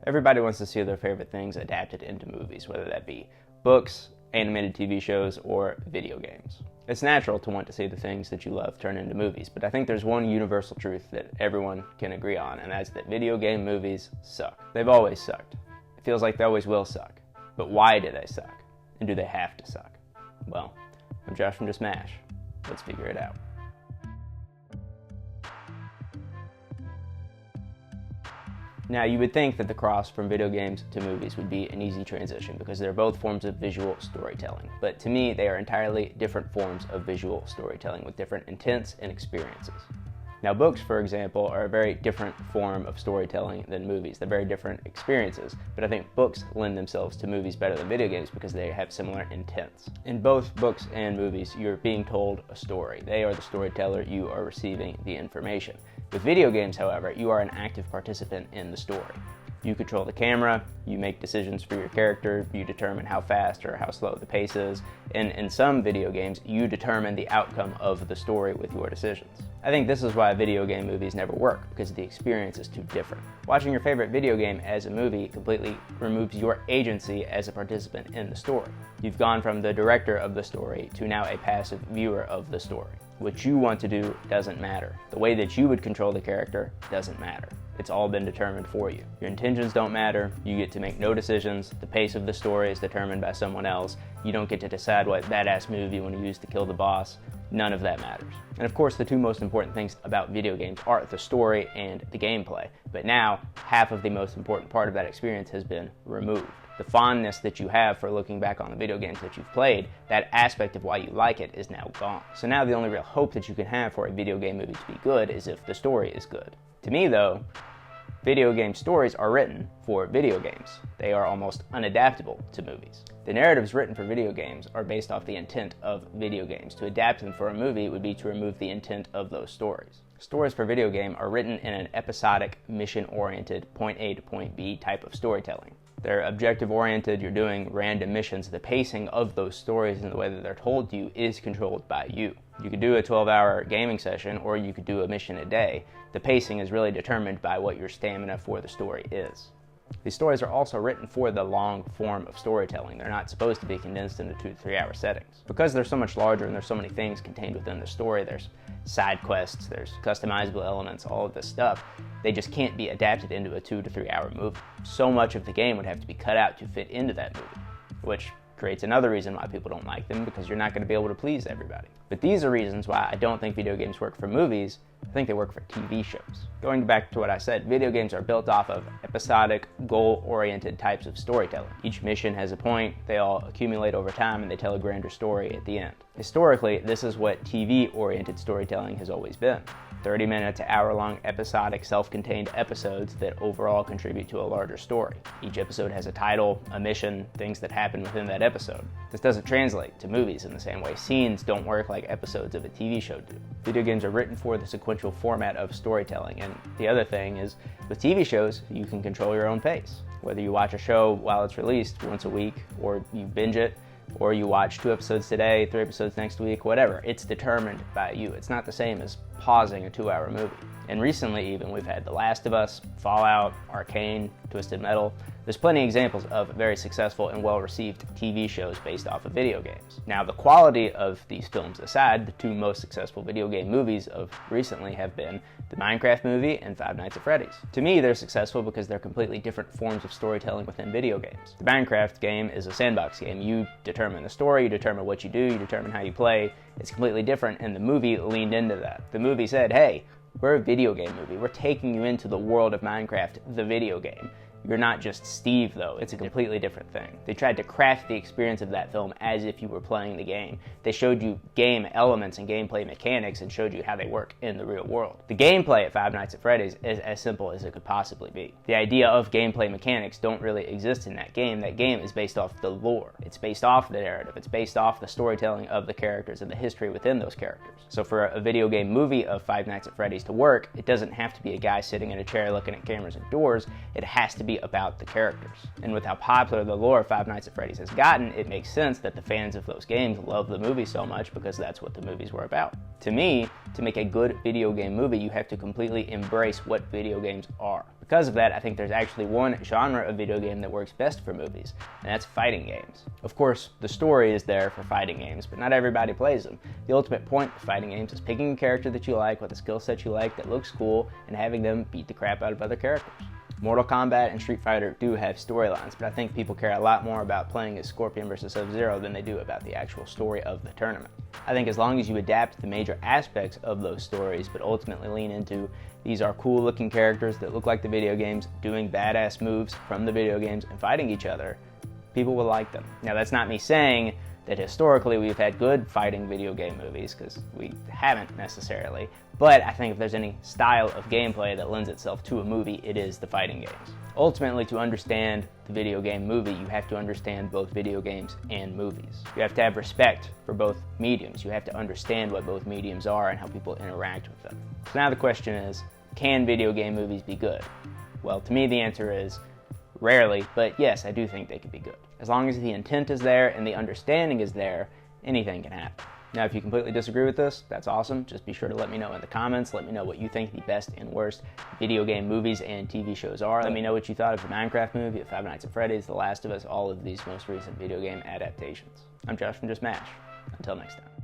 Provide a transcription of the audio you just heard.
Everybody wants to see their favorite things adapted into movies, whether that be books, animated TV shows, or video games. It's natural to want to see the things that you love turn into movies, but I think there's one universal truth that everyone can agree on, and that's that video game movies suck. They've always sucked. It feels like they always will suck. But why do they suck? And do they have to suck? Well, I'm Josh from Just Mash. Let's figure it out. Now, you would think that the cross from video games to movies would be an easy transition because they're both forms of visual storytelling. But to me, they are entirely different forms of visual storytelling with different intents and experiences. Now, books, for example, are a very different form of storytelling than movies. They're very different experiences, but I think books lend themselves to movies better than video games because they have similar intents. In both books and movies, you're being told a story. They are the storyteller, you are receiving the information. With video games, however, you are an active participant in the story. You control the camera, you make decisions for your character, you determine how fast or how slow the pace is, and in some video games, you determine the outcome of the story with your decisions. I think this is why video game movies never work, because the experience is too different. Watching your favorite video game as a movie completely removes your agency as a participant in the story. You've gone from the director of the story to now a passive viewer of the story. What you want to do doesn't matter. The way that you would control the character doesn't matter. It's all been determined for you. Your intentions don't matter, you get to make no decisions, the pace of the story is determined by someone else, you don't get to decide what badass move you want to use to kill the boss, none of that matters. And of course, the two most important things about video games are the story and the gameplay, but now half of the most important part of that experience has been removed. The fondness that you have for looking back on the video games that you've played, that aspect of why you like it is now gone. So now the only real hope that you can have for a video game movie to be good is if the story is good. To me though, video game stories are written for video games. They are almost unadaptable to movies. The narratives written for video games are based off the intent of video games. To adapt them for a movie would be to remove the intent of those stories. Stories for video game are written in an episodic, mission-oriented, point A to point B type of storytelling. They're objective-oriented, you're doing random missions. The pacing of those stories and the way that they're told to you is controlled by you. You could do a 12-hour gaming session or you could do a mission a day. The pacing is really determined by what your stamina for the story is. These stories are also written for the long form of storytelling. They're not supposed to be condensed into 2 to 3 hour settings. Because they're so much larger and there's so many things contained within the story, there's side quests, there's customizable elements, all of this stuff, they just can't be adapted into a 2 to 3 hour movie. So much of the game would have to be cut out to fit into that movie, which creates another reason why people don't like them, because you're not going to be able to please everybody. But these are reasons why I don't think video games work for movies. I think they work for TV shows. Going back to what I said, video games are built off of episodic, goal-oriented types of storytelling. Each mission has a point, they all accumulate over time, and they tell a grander story at the end. Historically, this is what TV-oriented storytelling has always been. 30-minute to hour-long episodic self-contained episodes that overall contribute to a larger story. Each episode has a title, a mission, things that happen within that episode. This doesn't translate to movies in the same way. Scenes don't work like episodes of a TV show do. Video games are written for the sequential format of storytelling, and the other thing is, with TV shows, you can control your own pace. Whether you watch a show while it's released once a week, or you binge it, or you watch 2 episodes today, 3 episodes next week, whatever. It's determined by you. It's not the same as pausing a 2-hour movie. And recently even, we've had The Last of Us, Fallout, Arcane, Twisted Metal. There's plenty of examples of very successful and well-received TV shows based off of video games. Now, the quality of these films aside, the 2 most successful video game movies of recently have been the Minecraft movie and Five Nights at Freddy's. To me, they're successful because they're completely different forms of storytelling within video games. The Minecraft game is a sandbox game. You determine the story, you determine what you do, you determine how you play. It's completely different, and the movie leaned into that. The movie said, hey, we're a video game movie. We're taking you into the world of Minecraft, the video game. You're not just Steve, though. It's a completely different thing. They tried to craft the experience of that film as if you were playing the game. They showed you game elements and gameplay mechanics and showed you how they work in the real world. The gameplay at Five Nights at Freddy's is as simple as it could possibly be. The idea of gameplay mechanics don't really exist in that game. That game is based off the lore. It's based off the narrative. It's based off the storytelling of the characters and the history within those characters. So for a video game movie of Five Nights at Freddy's to work, it doesn't have to be a guy sitting in a chair looking at cameras and doors. It has to be about the characters. And with how popular the lore of Five Nights at Freddy's has gotten, it makes sense that the fans of those games love the movie so much because that's what the movies were about. To me, to make a good video game movie, you have to completely embrace what video games are. Because of that, I think there's actually one genre of video game that works best for movies, and that's fighting games. Of course, the story is there for fighting games, but not everybody plays them. The ultimate point of fighting games is picking a character that you like with a skill set you like that looks cool and having them beat the crap out of other characters. Mortal Kombat and Street Fighter do have storylines, but I think people care a lot more about playing as Scorpion versus Sub-Zero than they do about the actual story of the tournament. I think as long as you adapt the major aspects of those stories, but ultimately lean into these are cool looking characters that look like the video games, doing badass moves from the video games and fighting each other, people will like them. Now that's not me saying that historically we've had good fighting video game movies, because we haven't necessarily, but I think if there's any style of gameplay that lends itself to a movie, it is the fighting games. Ultimately, to understand the video game movie, you have to understand both video games and movies. You have to have respect for both mediums. You have to understand what both mediums are and how people interact with them. So now the question is, can video game movies be good? Well, to me the answer is rarely, but yes, I do think they can be good. As long as the intent is there and the understanding is there, anything can happen. Now, if you completely disagree with this, that's awesome. Just be sure to let me know in the comments. Let me know what you think the best and worst video game movies and TV shows are. Let me know what you thought of the Minecraft movie, of Five Nights at Freddy's, The Last of Us, all of these most recent video game adaptations. I'm Josh from Just Mash. Until next time.